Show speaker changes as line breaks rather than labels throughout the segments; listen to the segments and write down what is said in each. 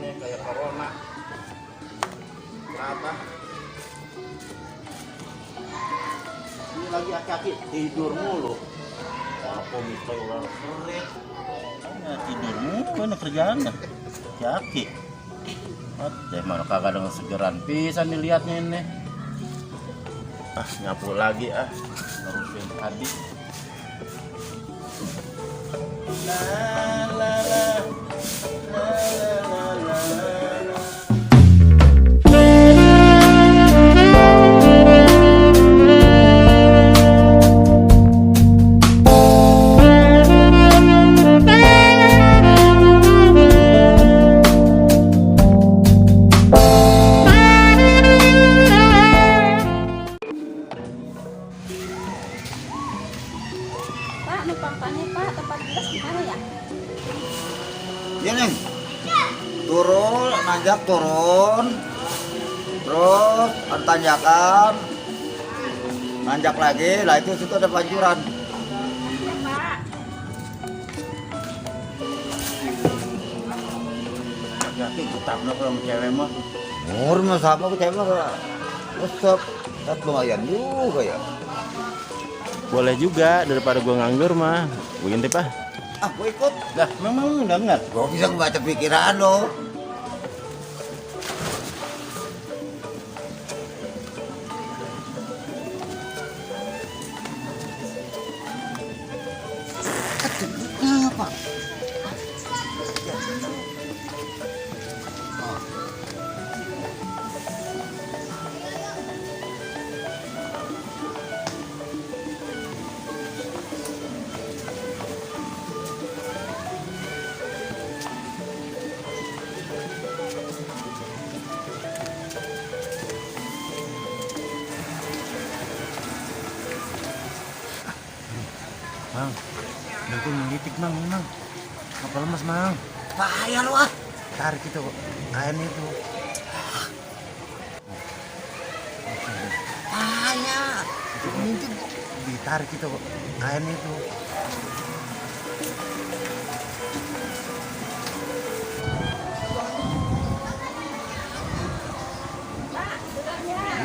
ini kayak corona. Kenapa? Ini lagi aki-aki tidur mulu. Apa minta ular seret? Tidur mulu kan kerjaannya. Aki-aki. Deh mana kagak dengan segeran pisan dilihatnya ini. Nyapu lagi nerusin tadi. La la la la la la la.
Pak, numpangkannya Pak, tempat beras di mana ya?
Iya Neng, turun, nanjak turun, terus ada tanjakan, nanjak lagi, lah itu situ ada pancuran.
Iya Pak.
Aki-aki getapnya kalau sama cewek mah.
Mas apa ke cewek mah, resep, kan lumayan juga ya.
Boleh juga daripada gua nganggur mah. Gue intip
Gue ikut,
Dah, memang denger.
gue bisa ngebaca pikiran lo. Apa?
Mang, itu melitik mang, mang. Apa lemas mang?
Bahaya lo
Tarik itu kainnya itu.
bahaya. Mungkin
Ditarik itu kainnya itu.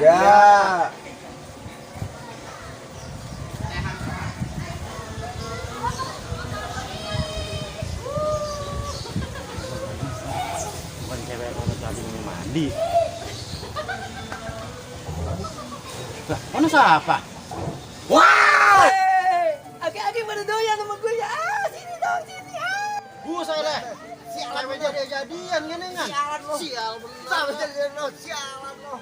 ya.
Bukan cewek kalau tadi mau mandi. Lah, mana siapa?
Wow!
Aki-aki pada doyan sama gue ya. Sini dong, sini.
Busa lah.
Sialan lo
Jadian gini kan?
Sialan lo.
Sial bener.
Sama jadian lo, sialan lo.